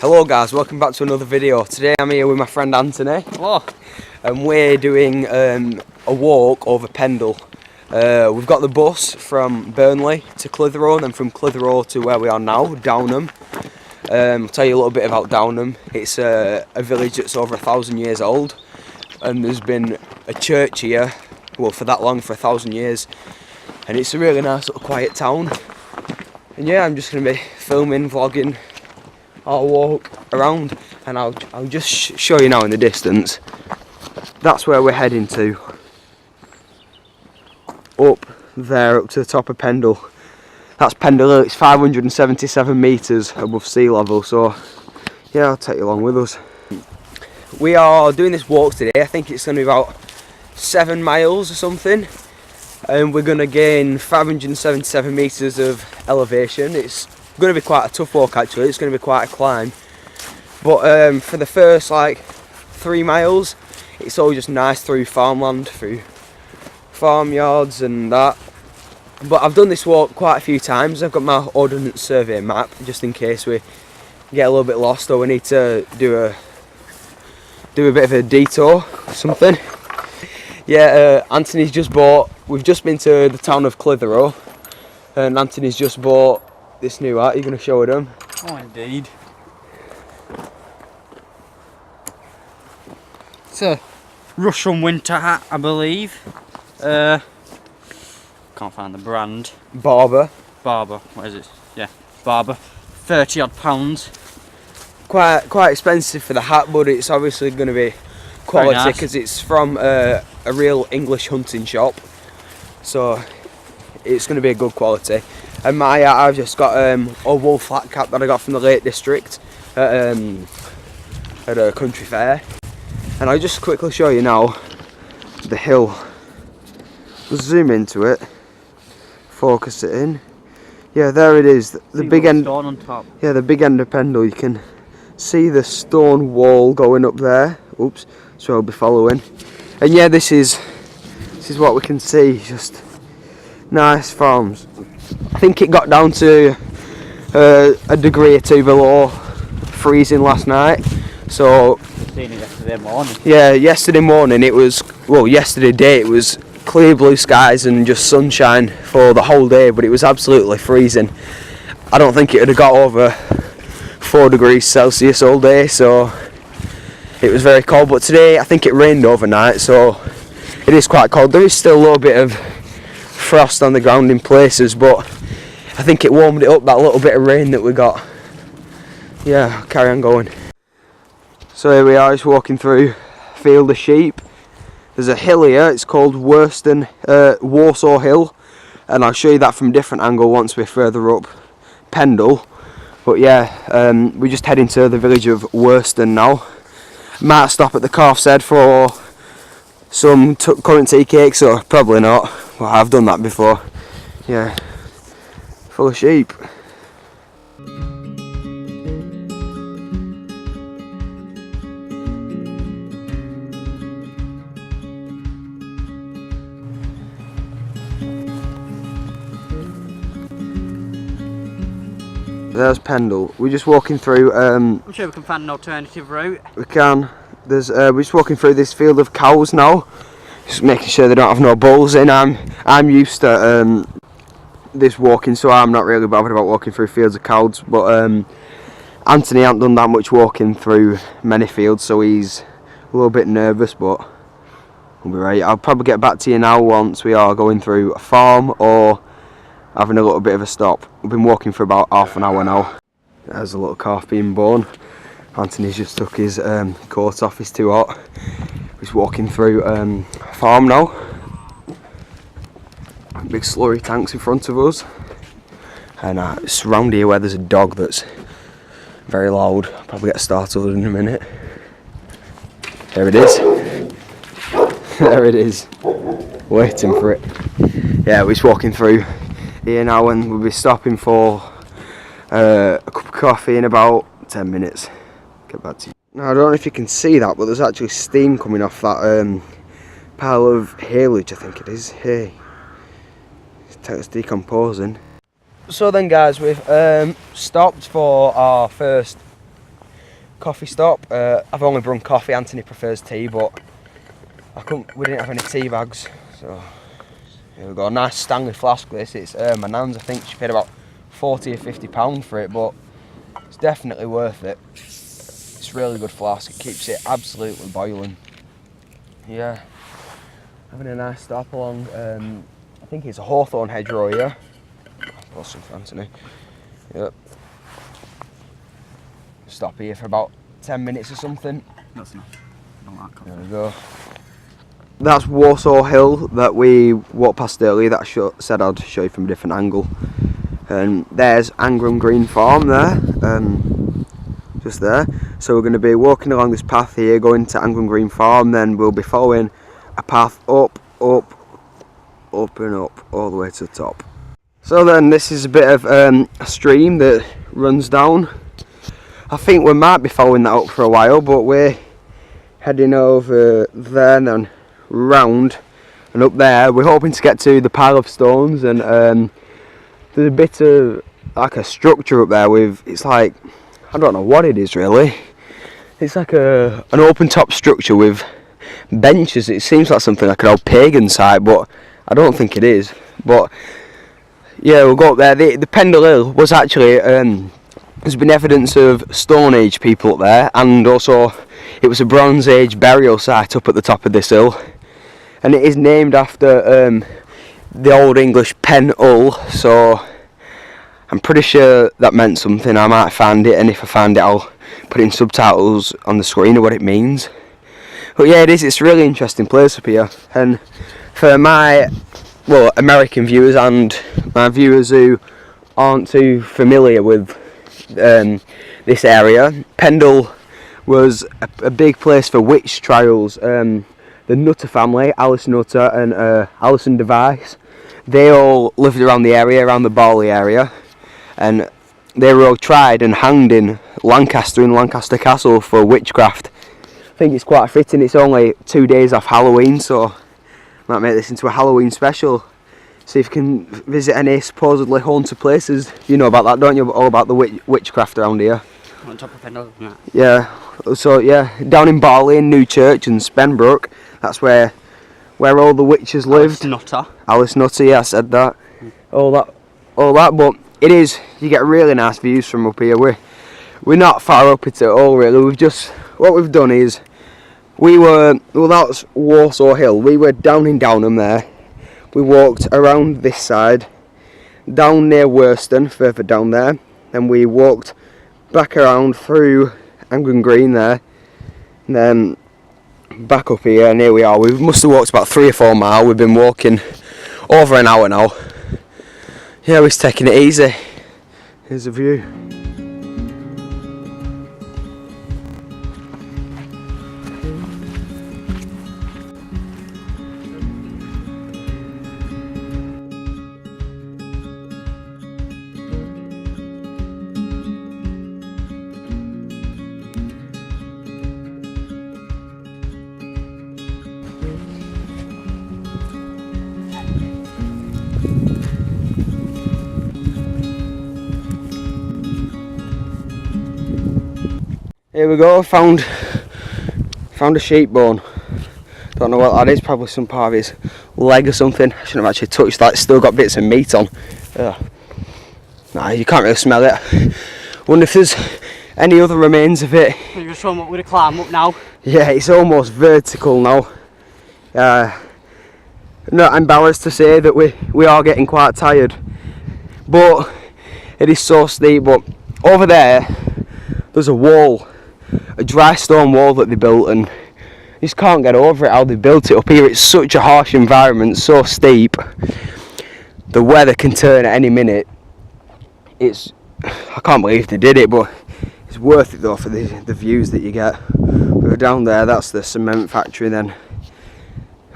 Hello guys, welcome back to another video. Today I'm here with my friend Anthony. Hello. And we're doing a walk over Pendle. We've got the bus from Barley to Clitheroe, and then from Clitheroe to where we are now, Downham. I'll tell you a little bit about Downham. It's a village that's over 1,000 years old, and there's been a church here, well, for that long, for 1,000 years. And it's a really nice little quiet town. And yeah, I'm just going to be filming, vlogging our walk around, and I'll just show you now in the distance. That's where we're heading to. Up there, up to the top of Pendle. That's Pendle. It's 577 metres above sea level, so yeah, I'll take you along with us. We are doing this walk today. I think it's going to be about 7 miles or something, and we're going to gain 577 metres of elevation. It's going to be quite a tough walk actually. It's going to be quite a climb, but for the first like 3 miles it's all just nice through farmland, through farmyards and that. But I've done this walk quite a few times. I've got my ordnance survey map just in case we get a little bit lost or we need to do a bit of a detour or something. Yeah, Anthony's just bought, we've just been to the town of Clitheroe, and Anthony's just bought this new hat. You're going to show it him? Oh, indeed. It's a Russian winter hat, I believe. Can't find the brand. Barber. What is it? Yeah, Barber. 30 odd pounds. Quite expensive for the hat, but it's obviously going to be quality because it's from a real English hunting shop. So it's going to be a good quality. And my hat, I've just got a wool flat cap that I got from the Lake District at a country fair. And I'll just quickly show you now the hill. Just zoom into it, focus it in. Yeah, there it is. The big end. Stone on top. Yeah, the big end of Pendle. You can see the stone wall going up there. Oops, so I'll be following. And yeah, this is what we can see. Just nice farms. I think it got down to a degree or two below freezing last night. So Seen it yesterday morning. yeah, yesterday morning it was, well, yesterday day it was clear blue skies and just sunshine for the whole day, but it was absolutely freezing. I don't think it would have got over 4 degrees Celsius all day, so it was very cold. But today I think it rained overnight, so it is quite cold. There is still a little bit of frost on the ground in places, but I think it warmed it up, that little bit of rain that we got. Yeah, I'll carry on going. So here we are, just walking through a field of sheep. There's a hill here, it's called Warsaw Hill, and I'll show you that from a different angle once we're further up Pendle. But yeah, we're just heading to the village of Worston now. Might stop at the Calf's Head for some currant tea cakes, or probably not. Well, I've done that before. Yeah, full of sheep. There's Pendle. We're just walking through. I'm sure we can find an alternative route. We can. We're just walking through this field of cows now, just making sure they don't have no bulls in. I'm used to this walking, so I'm not really bothered about walking through fields of cows. But Anthony hasn't done that much walking through many fields, so he's a little bit nervous, but we'll be right. I'll probably get back to you now once we are going through a farm or having a little bit of a stop. We've been walking for about half an hour now. There's a little calf being born. Anthony's just took his coat off, he's too hot. He's walking through a farm now. Big slurry tanks in front of us. And it's round here where there's a dog that's very loud. I'll probably get startled in a minute. There it is. There it is. Waiting for it. Yeah, we're just walking through here now, and we'll be stopping for a cup of coffee in about 10 minutes. Get back to you. Now, I don't know if you can see that, but there's actually steam coming off that pile of haylage, I think it is. Hey, it's decomposing. So then guys, we've stopped for our first coffee stop. I've only brewed coffee. Anthony prefers tea, but we didn't have any tea bags, so here we go. Nice Stanley flask. This it's my nan's. I think she paid about £40 or £50 for it, but it's definitely worth it. It's a really good flask. It keeps it absolutely boiling. Yeah, having a nice stop along. I think it's a hawthorn hedgerow here. I'll pour some for Anthony. Yep. Stop here for about 10 minutes or something. That's enough. I don't like coffee. There we go. That's Warsaw Hill that we walked past earlier that I said I'd show you from a different angle. And there's Angram Green Farm there, just there. So we're going to be walking along this path here, going to Angram Green Farm, then we'll be following a path up and up, all the way to the top. So then this is a bit of a stream that runs down. I think we might be following that up for a while, but we're heading over there and then round and up there. We're hoping to get to the pile of stones, and there's a bit of like a structure up there with, it's like, I don't know what it is really. It's like an open top structure with benches. It seems like something like an old pagan site, but I don't think it is. But yeah, we'll go up there. The Pendle Hill was actually there's been evidence of Stone Age people up there, and also it was a Bronze Age burial site up at the top of this hill, and it is named after the Old English Pendle, so I'm pretty sure that meant something. I might find it, and if I find it I'll put in subtitles on the screen of what it means. But yeah, it's a really interesting place up here, and for my American viewers and my viewers who aren't too familiar with this area, Pendle was a big place for witch trials. The Nutter family, Alice Nutter and Alison Device, they all lived around the area, around the Barley area, and they were all tried and hanged in Lancaster and Lancaster Castle for witchcraft. I think it's quite fitting. It's only 2 days off Halloween, so might make this into a Halloween special. See if you can visit any supposedly haunted places. You know about that, don't you? All about the witchcraft around here. On top of Pendle, yeah. Yeah. So yeah, down in Barley and Newchurch and Spenbrook, that's where all the witches lived. Alice Nutter, yeah, I said that. All that. But it is. You get really nice views from up here. We're not far up it at all, really. What we've done is that's Warsaw Hill. We were down in Downham there. We walked around this side, down near Worston, further down there. Then we walked back around through Angram Green there, and then back up here, and here we are. We must have walked about 3 or 4 miles. We've been walking over an hour now. Yeah, we're taking it easy. Here's the view. Here we go, found a sheep bone. Don't know what that is, probably some part of his leg or something. I shouldn't have actually touched that, it's still got bits of meat on. Nah, you can't really smell it. Wonder if there's any other remains of it. We're just showing what we're going to climb up now. Yeah, it's almost vertical now. Not embarrassed to say that we are getting quite tired. But it is so steep. But over there, there's a wall. A dry stone wall that they built, and you just can't get over it how they built it. Up here it's such a harsh environment, so steep. The weather can turn at any minute. I can't believe they did it, but it's worth it though for the views that you get. We're down there, that's the cement factory. Then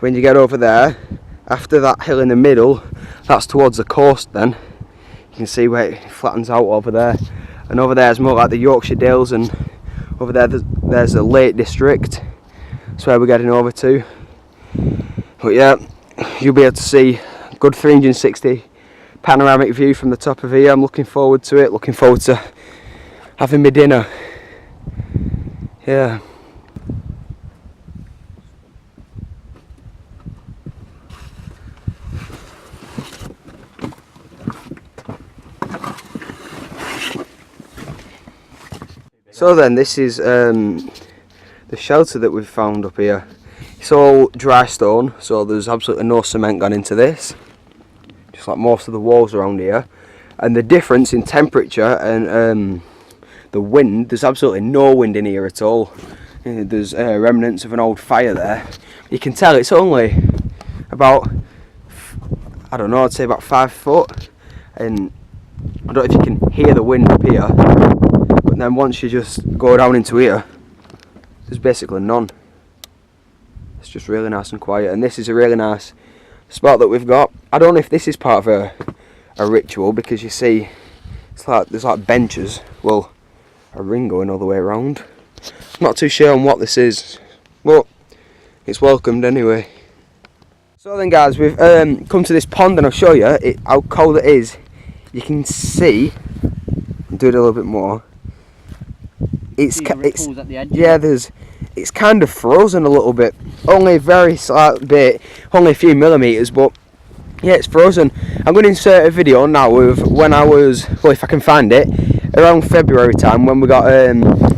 when you get over there, after that hill in the middle, that's towards the coast. Then you can see where it flattens out over there, and over there is more like the Yorkshire Dales, and over there there's a Lake District. That's where we're getting over to. But yeah, you'll be able to see a good 360 panoramic view from the top of here. I'm looking forward to it, looking forward to having my dinner. Yeah. So then, this is the shelter that we've found up here. It's all dry stone, so there's absolutely no cement gone into this, just like most of the walls around here. And the difference in temperature and the wind, there's absolutely no wind in here at all. There's remnants of an old fire there. You can tell it's only about, I don't know, I'd say about 5 foot, and I don't know if you can hear the wind up here, but then once you just go down into here, there's basically none. It's just really nice and quiet, and this is a really nice spot that we've got. I don't know if this is part of a ritual, because you see it's like there's like benches, well, a ring going all the way around. I'm not too sure on what this is, but it's welcomed anyway. So then guys, we've come to this pond, and I'll show you how cold it is. You can see, do it a little bit more. It's at the edge, yeah, it's kind of frozen a little bit, only a very slight bit, only a few millimeters, but yeah, it's frozen. I'm going to insert a video now of when I was, well, if I can find it, around February time, when we got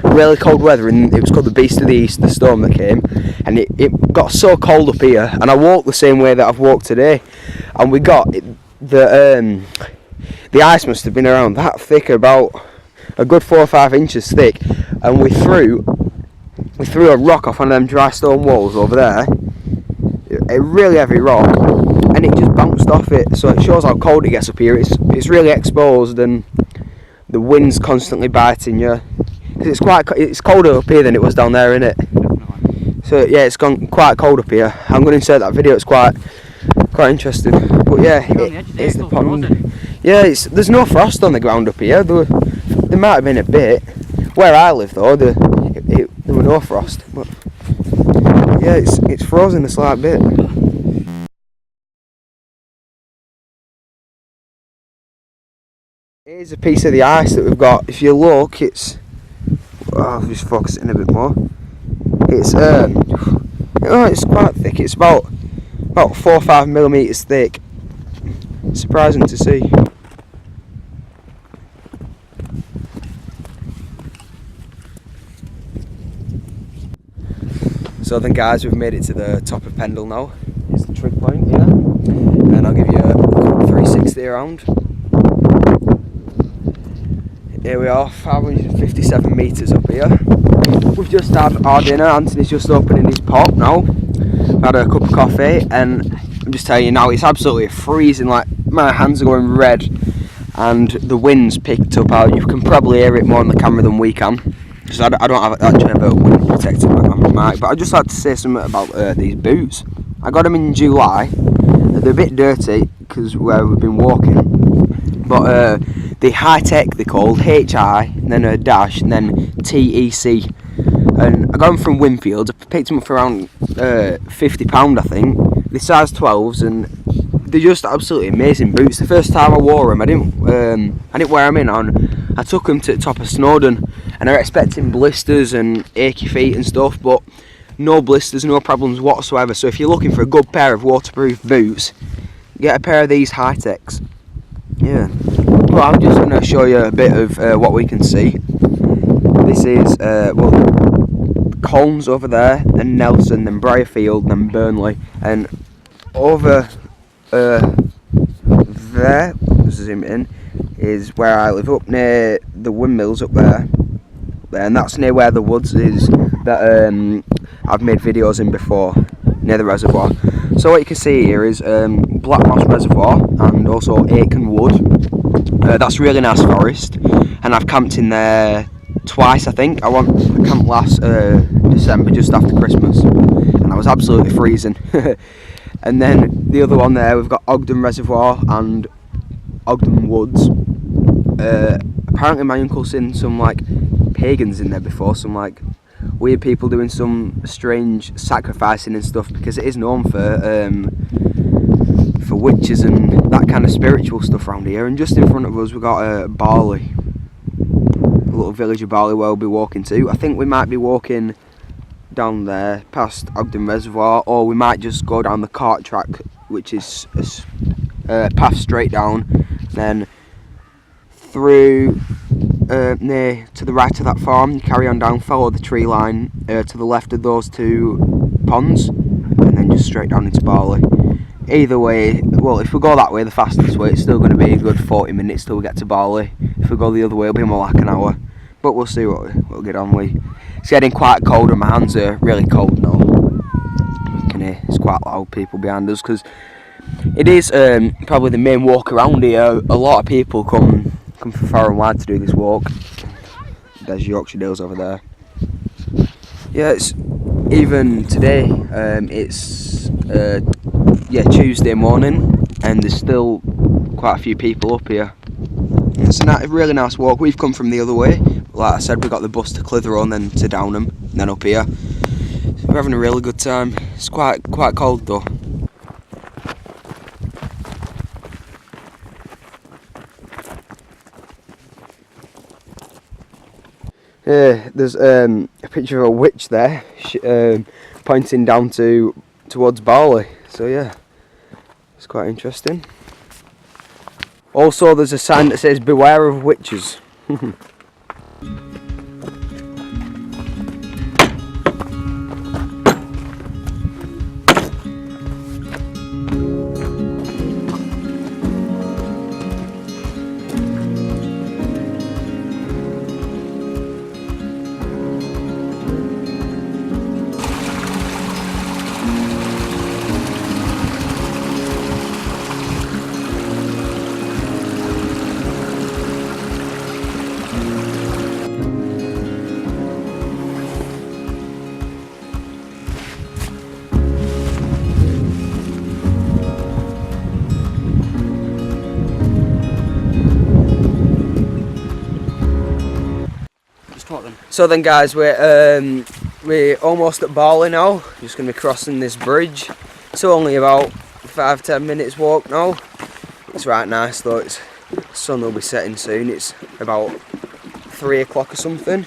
really cold weather, and it was called the Beast of the East, the storm that came, and it got so cold up here, and I walked the same way that I've walked today, and we got the ice must have been around that thick, about a good 4 or 5 inches thick, and we threw a rock off one of them dry stone walls over there, a really heavy rock, and it just bounced off it. So it shows how cold it gets up here. It's really exposed, and the wind's constantly biting you, because it's colder up here than it was down there, isn't it? So yeah, it's gone quite cold up here. I'm going to insert that video. It's quite interesting. But yeah, it's the pond. Yeah, there's no frost on the ground up here. There might have been a bit. Where I live though, there were no frost. But yeah, it's frozen a slight bit. Here's a piece of the ice that we've got. If you look, I'll just focus it in a bit more. It's it's quite thick. It's about 4 or 5 millimeters thick. Surprising to see. So then guys, we've made it to the top of Pendle now. It's the trig point here, and I'll give you a 360 around. Here we are, 557 metres up here. We've just had our dinner. Anthony's just opening his pot now. Had a cup of coffee, and I'm just telling you now, it's absolutely freezing. Like, my hands are going red, and the wind's picked up out. You can probably hear it more on the camera than we can, because I don't actually have a wind protector on my mic. But I'd just like to say something about these boots. I got them in July. They're a bit dirty because where we've been walking, but the high tech they're called, HI, and then a dash, and then TEC. And I got them from Winfield. I picked them up for around £50, I think. They're size 12s, and they're just absolutely amazing boots. The first time I wore them, I didn't wear them in on. I took them to the top of Snowdon, and I was expecting blisters and achy feet and stuff, but no blisters, no problems whatsoever. So if you're looking for a good pair of waterproof boots, get a pair of these high techs. Yeah. Well, I'm just going to show you a bit of what we can see. This is Colnes over there, then Nelson, then Briarfield, then Burnley, and over there, just zoom in, is where I live, up near the windmills up there, and that's near where the woods is that I've made videos in before, near the reservoir. So what you can see here is Black Moss Reservoir and also Aiken Wood. That's really nice forest, and I've camped in there twice, I think. I camped last December, just after Christmas, and I was absolutely freezing. And then the other one there, we've got Ogden Reservoir and Ogden Woods. Apparently my uncle's seen some like pagans in there before, some like weird people doing some strange sacrificing and stuff, because it is known for witches and that kind of spiritual stuff around here. And just in front of us we've got Barley. the little village of Barley where we'll be walking to. I think we might be walking down there past Ogden Reservoir, or we might just go down the cart track, which is a path straight down, then through near to the right of that farm, carry on down, follow the tree line to the left of those two ponds, and then just straight down into Barley. Either way, well, if we go that way, the fastest way, it's still going to be a good 40 minutes till we get to Barley. If we go the other way, it'll be more like an hour. But we'll see what we'll get on with. It's getting quite cold and my hands are really cold now. You can hear it's quite loud, people behind us, because it is probably the main walk around here. A lot of people come from far and wide to do this walk. There's Yorkshire Dales over there. Yeah, it's even today. It's Tuesday morning, and there's still quite a few people up here. It's a really nice walk. We've come from the other way. Like I said, we got the bus to Clitheroe and then to Downham, and then up here. So we're having a really good time. It's quite cold though. There's a picture of a witch there, pointing down towards Barley. So yeah, it's quite interesting. Also, there's a sign that says "Beware of witches." So then, guys, we're almost at Barley now. Just going to be crossing this bridge. It's only about 5-10 minutes walk now. It's right nice though. The sun will be setting soon. It's about 3 o'clock or something.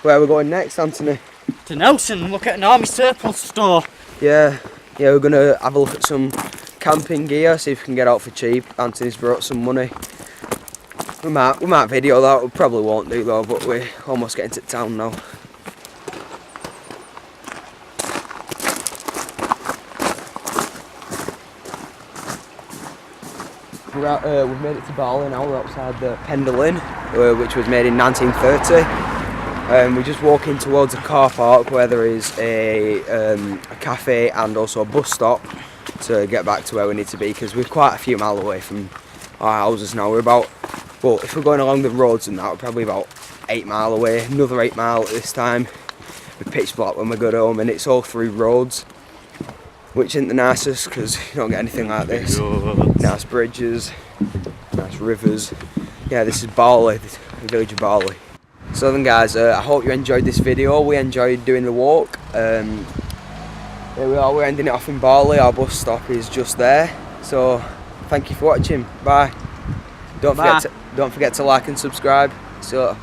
Where are we going next, Anthony? To Nelson, look at an army surplus store. Yeah, we're going to have a look at some camping gear, see if we can get out for cheap. Anthony's brought some money. We might video that. We probably won't do though, but we're almost getting to town now. We've made it to Barley now. We're outside the Pendle Inn, which was made in 1930. We're just walking towards a car park where there is a cafe and also a bus stop to get back to where we need to be, because we're quite a few miles away from our houses now. We're about, well, if we're going along the roads and that, we're probably about 8 mile away. Another 8 mile at this time. We're pitch black when we go home, and it's all through roads, which isn't the nicest because you don't get anything like this. Nice bridges, nice rivers. Yeah, this is Barley, the village of Barley. So then, guys, I hope you enjoyed this video. We enjoyed doing the walk. Here we are, we're ending it off in Barley. Our bus stop is just there. So thank you for watching. Bye. Don't forget to like and subscribe. So